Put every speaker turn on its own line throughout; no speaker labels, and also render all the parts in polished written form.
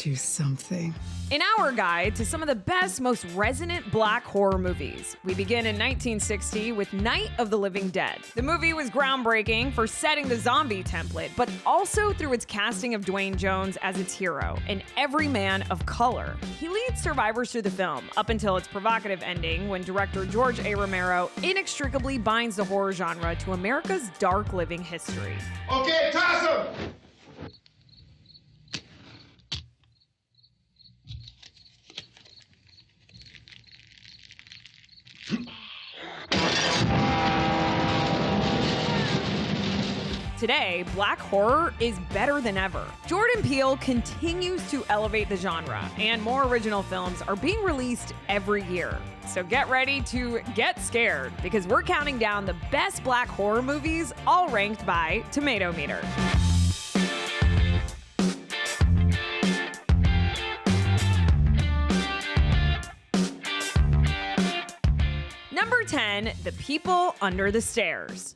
do something.
In our guide to some of the best, most resonant black horror movies, we begin in 1960 with Night of the Living Dead. The movie was groundbreaking for setting the zombie template, but also through its casting of Dwayne Jones as its hero, an everyman of color. He leads survivors through the film, up until its provocative ending when director George A. Romero inextricably binds the horror genre to America's dark living history.
Okay, toss him!
Today, black horror is better than ever. Jordan Peele continues to elevate the genre, and more original films are being released every year. So get ready to get scared, because we're counting down the best black horror movies, all ranked by Tomatometer. Number 10, The People Under the Stairs.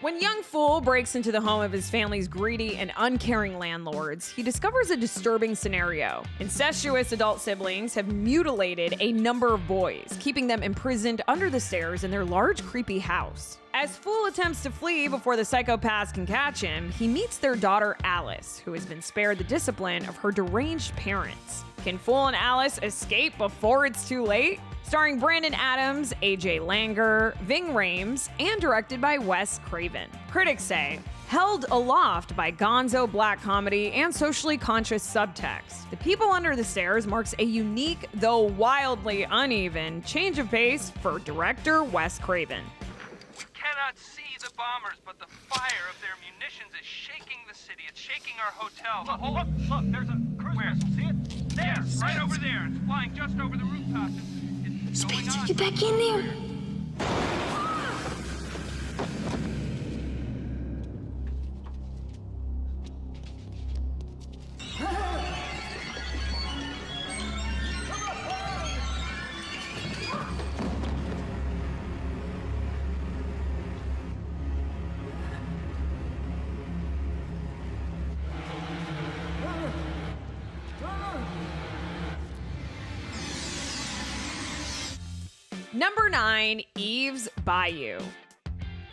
When young Fool breaks into the home of his family's greedy and uncaring landlords, he discovers a disturbing scenario. Incestuous adult siblings have mutilated a number of boys, keeping them imprisoned under the stairs in their large, creepy house. As Fool attempts to flee before the psychopaths can catch him, he meets their daughter Alice, who has been spared the discipline of her deranged parents. Can Fool and Alice escape before it's too late? Starring Brandon Adams, AJ Langer, Ving Rhames, and directed by Wes Craven. Critics say, held aloft by gonzo black comedy and socially conscious subtext, The People Under the Stairs marks a unique, though wildly uneven, change of pace for director Wes Craven.
We cannot see the bombers, but the fire of their munitions is shaking the city. It's shaking our hotel. Look, there's a cruise missile. See it? There, right over there. It's flying just over the rooftops. It's going on.
Get back in there.
Number 9, Eve's Bayou.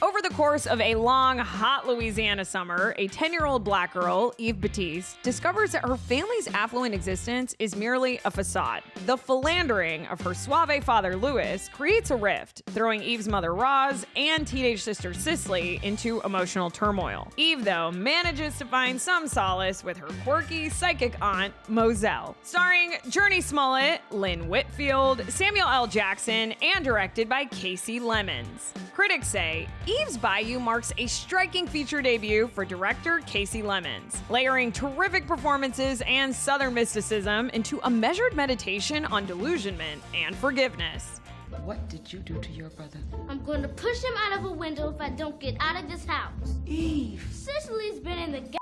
Over the course of a long, hot Louisiana summer, a 10-year-old black girl, Eve Batiste, discovers that her family's affluent existence is merely a facade. The philandering of her suave father, Louis, creates a rift, throwing Eve's mother, Roz, and teenage sister, Cicely, into emotional turmoil. Eve, though, manages to find some solace with her quirky, psychic aunt, Moselle. Starring Journey Smollett, Lynn Whitfield, Samuel L. Jackson, and directed by Casey Lemons. Critics say, Eve's Bayou marks a striking feature debut for director Casey Lemons, layering terrific performances and Southern mysticism into a measured meditation on delusionment and forgiveness.
What did you do to your brother?
I'm going to push him out of a window if I don't get out of this house.
Eve!
Cicely's been in the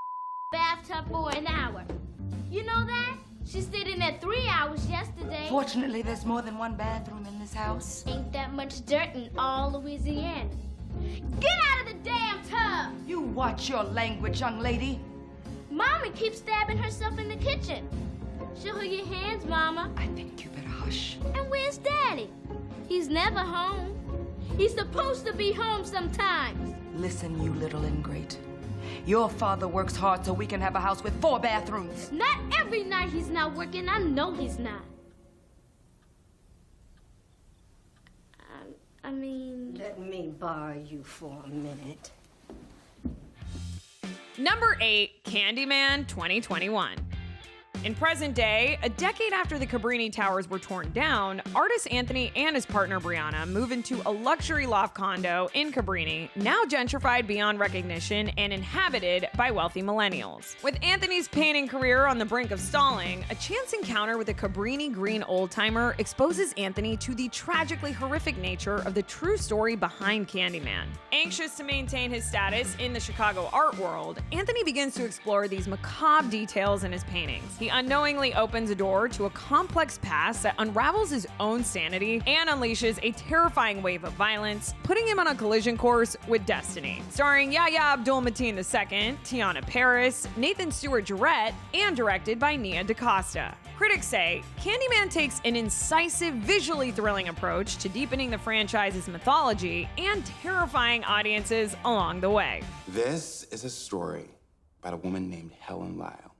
bathtub for an hour. You know that? She stayed in there 3 hours yesterday.
Fortunately, there's more than one bathroom in this house.
Ain't that much dirt in all Louisiana. Get out of the damn tub!
You watch your language, young lady.
Mommy keeps stabbing herself in the kitchen. Show her your hands, Mama.
I think you better hush.
And where's Daddy? He's never home. He's supposed to be home sometimes.
Listen, you little ingrate. Your father works hard so we can have a house with 4 bathrooms.
Not every night he's not working. I know he's not. I mean...
Let me borrow you for a minute.
Number 8, Candyman 2021. In present day, a decade after the Cabrini Towers were torn down, artist Anthony and his partner Brianna move into a luxury loft condo in Cabrini, now gentrified beyond recognition and inhabited by wealthy millennials. With Anthony's painting career on the brink of stalling, a chance encounter with a Cabrini green old-timer exposes Anthony to the tragically horrific nature of the true story behind Candyman. Anxious to maintain his status in the Chicago art world, Anthony begins to explore these macabre details in his paintings. He he unknowingly opens a door to a complex past that unravels his own sanity and unleashes a terrifying wave of violence, putting him on a collision course with destiny. Starring Yahya Abdul-Mateen II, Tiana Paris, Nathan Stewart-Jarrett, and directed by Nia DaCosta. Critics say Candyman takes an incisive, visually thrilling approach to deepening the franchise's mythology and terrifying audiences along the way.
This is a story about a woman named Helen Lyle.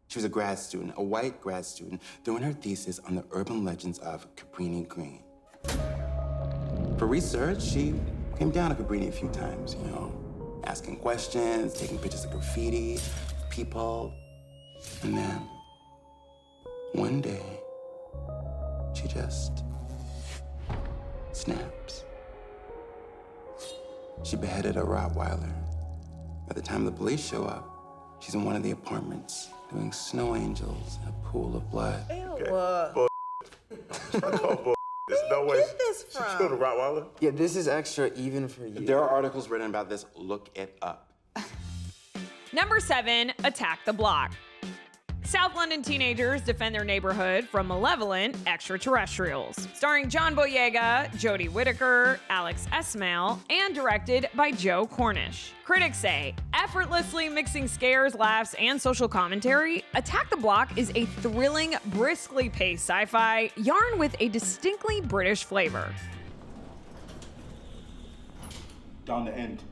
She was a grad student, a white grad student, doing her thesis on the urban legends of Cabrini Green. For research, she came down to Cabrini a few times, asking questions, taking pictures of graffiti, people, and then one day, she just snaps. She beheaded a Rottweiler. By the time the police show up, she's in one of the apartments doing snow angels in a pool of blood.
There's no way she killed a Rottweiler.
Yeah, this is extra even for you.
If there are articles written about this, look it up.
Number 7, Attack the Block. South London teenagers defend their neighborhood from malevolent extraterrestrials. Starring John Boyega, Jodie Whittaker, Alex Esmail, and directed by Joe Cornish. Critics say, effortlessly mixing scares, laughs, and social commentary, Attack the Block is a thrilling, briskly paced sci-fi yarn with a distinctly British flavor.
Down the end.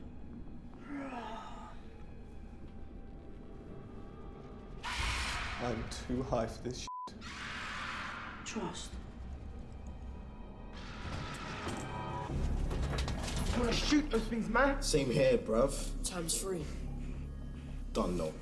I'm too high for this shit.
Trust.
I wanna shoot those things, man.
Same here, bruv.
Time's free.
Don't know.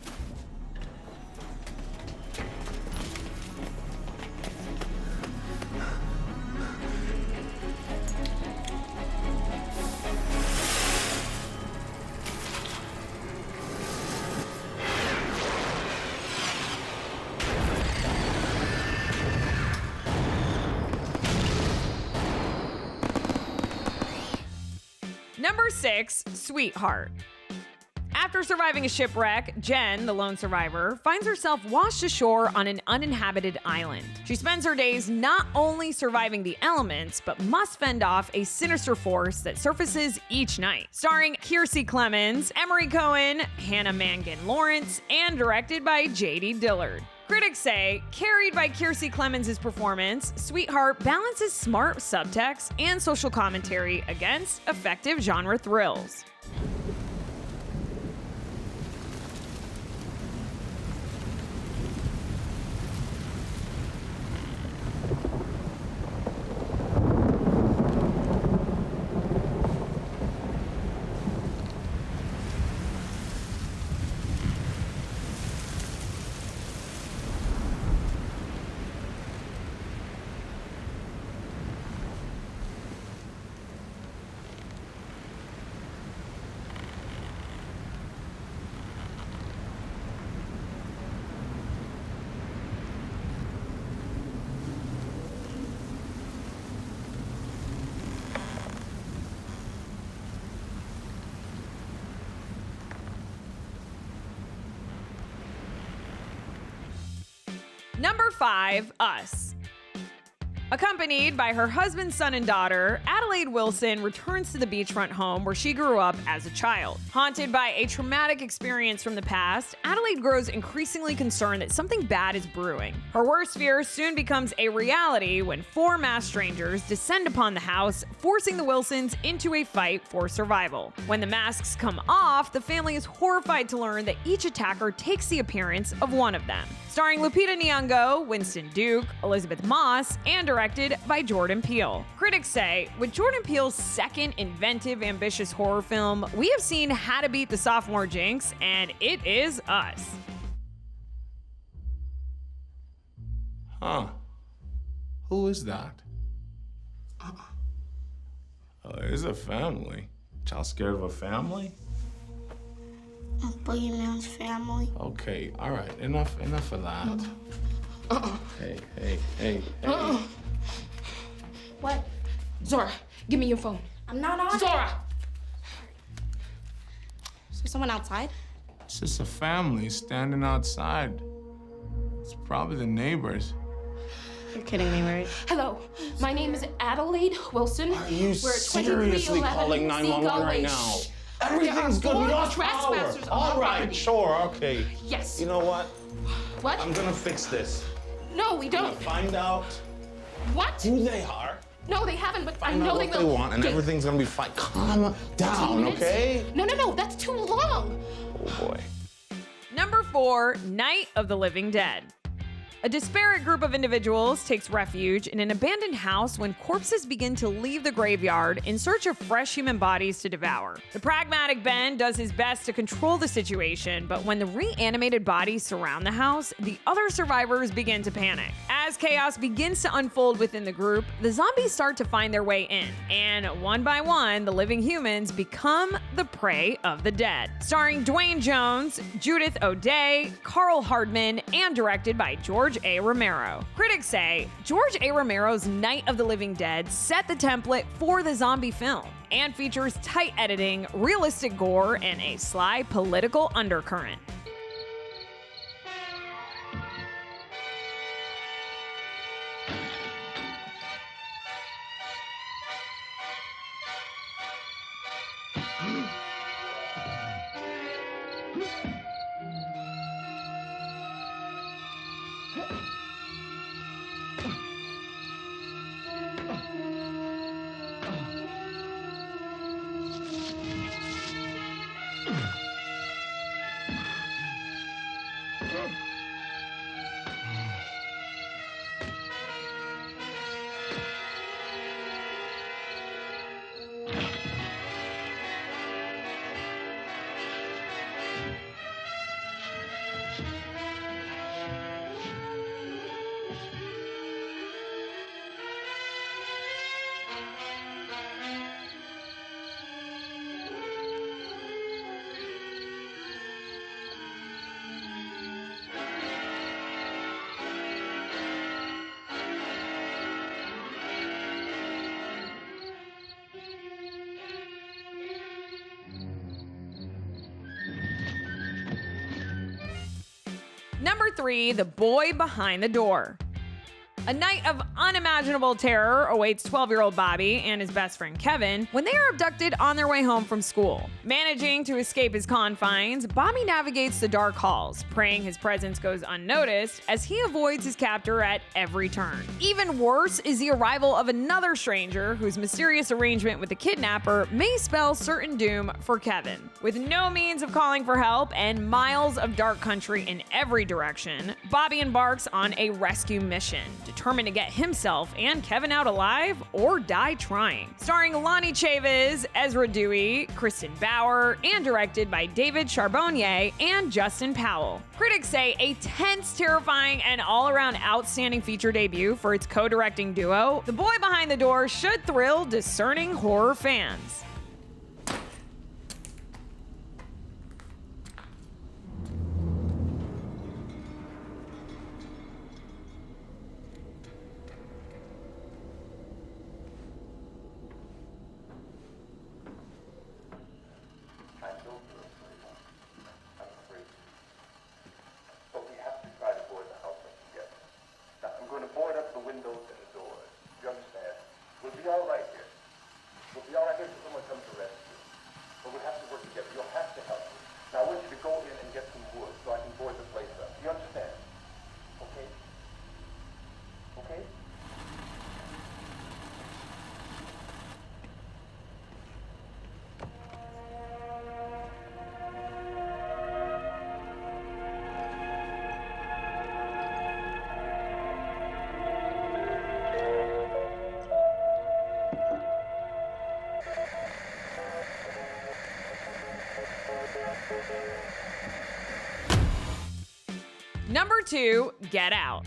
Number 6, Sweetheart. After surviving a shipwreck, Jen, the lone survivor, finds herself washed ashore on an uninhabited island. She spends her days not only surviving the elements, but must fend off a sinister force that surfaces each night. Starring Kiersey Clemons, Emery Cohen, Hannah Mangan Lawrence, and directed by J.D. Dillard. Critics say, carried by Kiersey Clemons' performance, Sweetheart balances smart subtext and social commentary against effective genre thrills. Number 5, Us. Accompanied by her husband, son, and daughter, Adelaide Wilson returns to the beachfront home where she grew up as a child. Haunted by a traumatic experience from the past, Adelaide grows increasingly concerned that something bad is brewing. Her worst fear soon becomes a reality when 4 masked strangers descend upon the house, forcing the Wilsons into a fight for survival. When the masks come off, the family is horrified to learn that each attacker takes the appearance of one of them. Starring Lupita Nyong'o, Winston Duke, Elizabeth Moss, and directed by Jordan Peele. Critics say, with Jordan Peele's second inventive, ambitious horror film, we have seen how to beat the sophomore jinx, and it is Us.
Huh. Who is that? It's a family. Y'all scared of a family?
Boogeyman's family.
Okay, all right, enough of that. Hey.
What?
Zora, give me your phone.
I'm not on
Zora!
Is there someone outside?
It's just a family standing outside. It's probably the neighbors.
You're kidding me, right? Hello, my name is Adelaide Wilson.
Are you
We're at
seriously
2311
calling 911 right
Seagull
now?
Way.
Everything's
There are
good. We
four
lost power.
trespassers on
All
our
right,
property.
sure, okay.
Yes.
You know what?
What?
I'm gonna fix this.
No, we
I'm
don't.
gonna find out
What?
who they are.
No, they haven't, but I
Find
know
out
they
what
will.
they want, and
Okay,
everything's gonna be fine. Calm
2
down,
minutes?
okay?
No, that's too long.
Oh boy.
Number 4, Night of the Living Dead. A disparate group of individuals takes refuge in an abandoned house when corpses begin to leave the graveyard in search of fresh human bodies to devour. The pragmatic Ben does his best to control the situation, but when the reanimated bodies surround the house, the other survivors begin to panic. As chaos begins to unfold within the group, the zombies start to find their way in, and one by one, the living humans become the prey of the dead. Starring Dwayne Jones, Judith O'Dea, Carl Hardman, and directed by George A. Romero. Critics say George A. Romero's Night of the Living Dead set the template for the zombie film and features tight editing, realistic gore, and a sly political undercurrent. Number 3, The Boy Behind the Door. A night of unimaginable terror awaits 12-year-old Bobby and his best friend Kevin when they are abducted on their way home from school. Managing to escape his confines, Bobby navigates the dark halls, praying his presence goes unnoticed as he avoids his captor at every turn. Even worse is the arrival of another stranger whose mysterious arrangement with the kidnapper may spell certain doom for Kevin. With no means of calling for help and miles of dark country in every direction, Bobby embarks on a rescue mission, determined to get himself and Kevin out alive or die trying. Starring Lonnie Chavis, Ezra Dewey, Kristen Bauer, and directed by David Charbonnier and Justin Powell. Critics say a tense, terrifying, and all-around outstanding feature debut for its co-directing duo, The Boy Behind the Door should thrill discerning horror fans. Number 2, Get Out.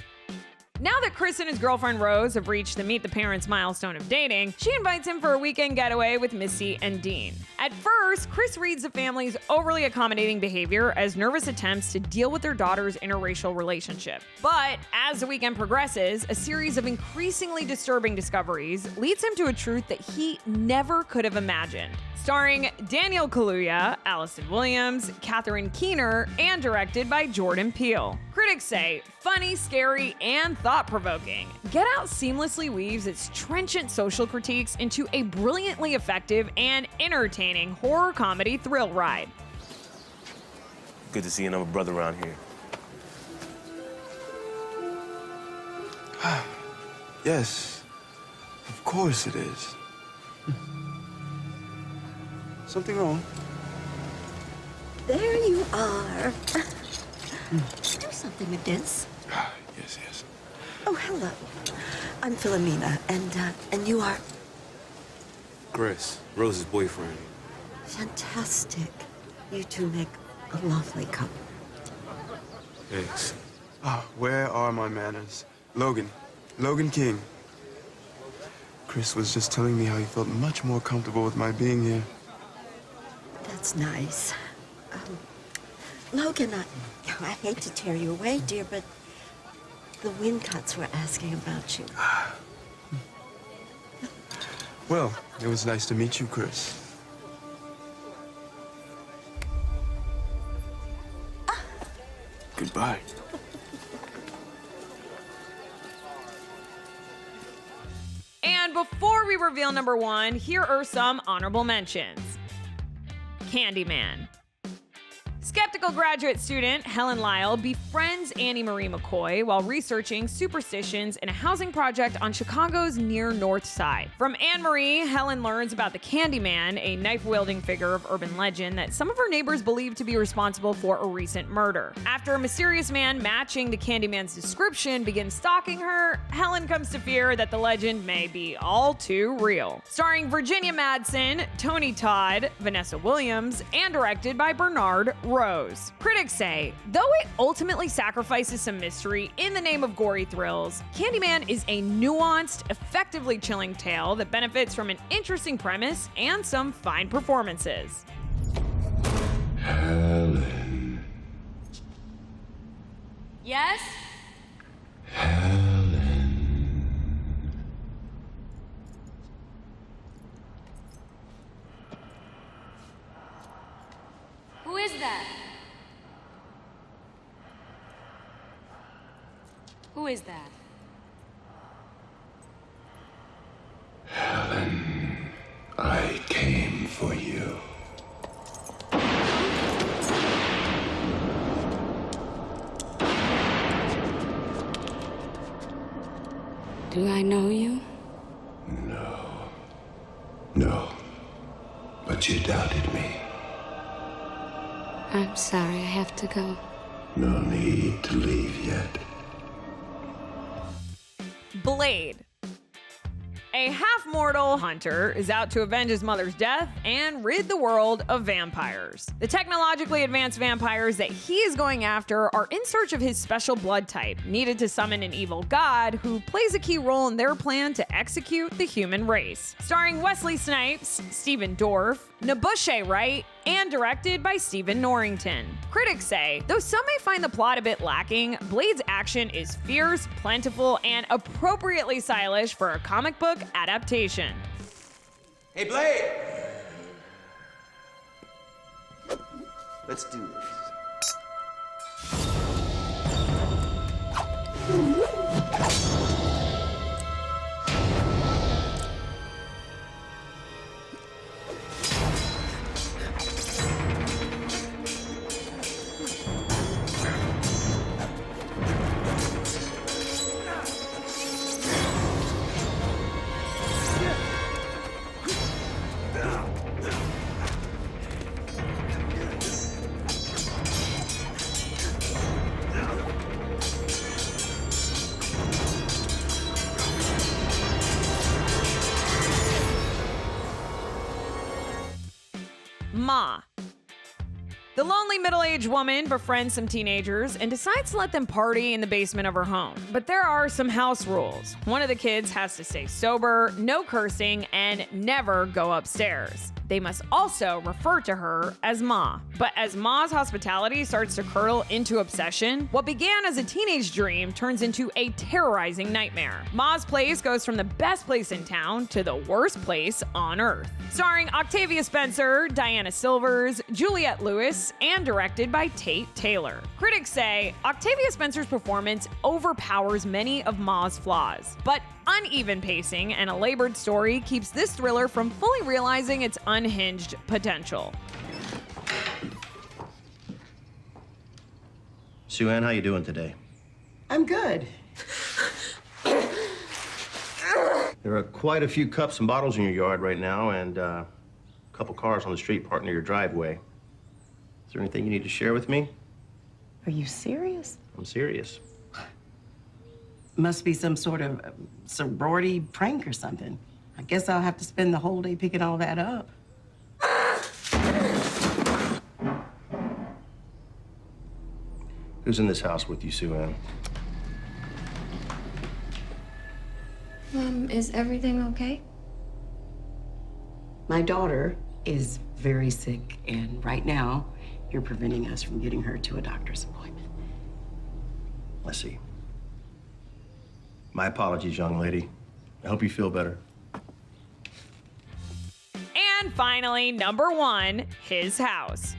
Now that Chris and his girlfriend Rose have reached the meet the parents milestone of dating, she invites him for a weekend getaway with Missy and Dean. At first, Chris reads the family's overly accommodating behavior as nervous attempts to deal with their daughter's interracial relationship. But as the weekend progresses, a series of increasingly disturbing discoveries leads him to a truth that he never could have imagined. Starring Daniel Kaluuya, Allison Williams, Catherine Keener, and directed by Jordan Peele. Critics say funny, scary, and thought-provoking. Get Out seamlessly weaves its trenchant social critiques into a brilliantly effective and entertaining horror comedy thrill ride.
Good to see another brother around here.
Yes, of course it is. Something wrong?
There you are. Do something with this.
Yes, yes.
Oh, hello. I'm Philomena, and you are...
Chris, Rose's boyfriend.
Fantastic. You two make a lovely couple.
Thanks. Where are my manners? Logan King. Chris was just telling me how he felt much more comfortable with my being here.
That's nice. Logan, I hate to tear you away, dear, but the Wincuts were asking about you.
Well, it was nice to meet you, Chris. Goodbye.
And before we reveal number one, here are some honorable mentions. Candyman. Skeptical graduate student Helen Lyle befriends Annie Marie McCoy while researching superstitions in a housing project on Chicago's near North Side. From Anne Marie, Helen learns about the Candyman, a knife-wielding figure of urban legend that some of her neighbors believe to be responsible for a recent murder. After a mysterious man matching the Candyman's description begins stalking her, Helen comes to fear that the legend may be all too real. Starring Virginia Madsen, Tony Todd, Vanessa Williams, and directed by Bernard Rose. Critics say, though it ultimately sacrifices some mystery in the name of gory thrills, Candyman is a nuanced, effectively chilling tale that benefits from an interesting premise and some fine performances.
Helen.
Yes?
Helen.
Who is that? Who is that?
Helen, I came for you.
Do I know you?
No. But you doubted me.
I'm sorry, I have to go.
No need to leave yet.
Blade. A half-mortal hunter is out to avenge his mother's death and rid the world of vampires. The technologically advanced vampires that he is going after are in search of his special blood type, needed to summon an evil god who plays a key role in their plan to execute the human race. Starring Wesley Snipes, Stephen Dorff, Nabushe Wright, and directed by Stephen Norrington. Critics say, though some may find the plot a bit lacking, Blade's action is fierce, plentiful, and appropriately stylish for a comic book adaptation.
Hey, Blade! Let's do this.
Ma. The lonely middle-aged woman befriends some teenagers and decides to let them party in the basement of her home. But there are some house rules. One of the kids has to stay sober, no cursing, and never go upstairs. They must also refer to her as Ma. But as Ma's hospitality starts to curdle into obsession, what began as a teenage dream turns into a terrorizing nightmare. Ma's place goes from the best place in town to the worst place on earth. Starring Octavia Spencer, Diana Silvers, Juliette Lewis, and directed by Tate Taylor. Critics say Octavia Spencer's performance overpowers many of Ma's flaws, but uneven pacing and a labored story keeps this thriller from fully realizing its unhinged potential.
Sue Ann, how you doing today?
I'm good.
There are quite a few cups and bottles in your yard right now, and a couple cars on the street parked near your driveway. Is there anything you need to share with me?
Are you serious?
I'm serious.
Must be some sort of sorority prank or something. I guess I'll have to spend the whole day picking all that up.
Who's in this house with you, Sue Ann?
Is everything okay?
My daughter is very sick, and right now, you're preventing us from getting her to a doctor's appointment.
I see. My apologies, young lady. I hope you feel better.
And finally, number 1, his house.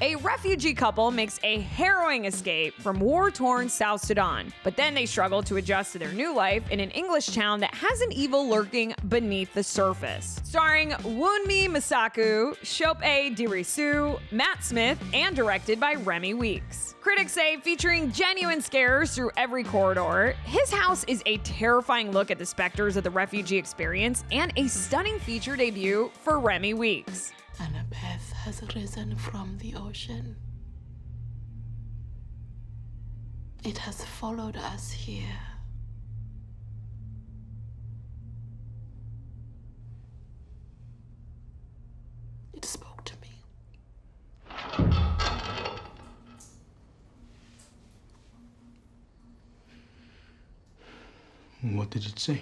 A refugee couple makes a harrowing escape from war-torn South Sudan, but then they struggle to adjust to their new life in an English town that has an evil lurking beneath the surface. Starring Wunmi Masaku, Shope Dirisu, Matt Smith, and directed by Remy Weeks. Critics say featuring genuine scares through every corridor, his house is a terrifying look at the specters of the refugee experience and a stunning feature debut for Remy Weeks.
Annabeth has risen from the ocean. It has followed us here. It spoke to me.
What did it say?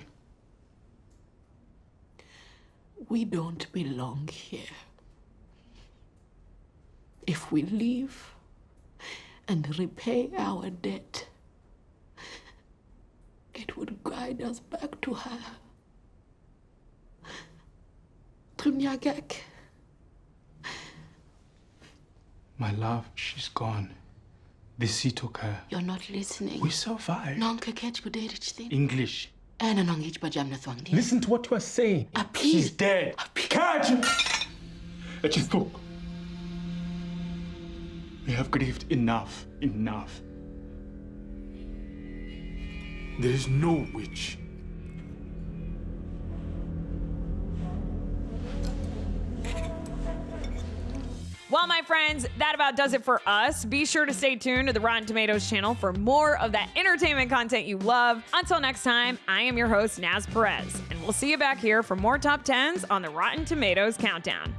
We don't belong here. If we leave and repay our debt, it would guide us back to her. Trumyagak.
My love, she's gone. The sea took her.
You're not listening.
We survived. English.
Listen to what you are saying. She's dead. Catch! She's took.
We have grieved enough. Enough. There is no witch.
Well, my friends, that about does it for us. Be sure to stay tuned to the Rotten Tomatoes channel for more of that entertainment content you love. Until next time, I am your host, Naz Perez, and we'll see you back here for more Top 10s on the Rotten Tomatoes Countdown.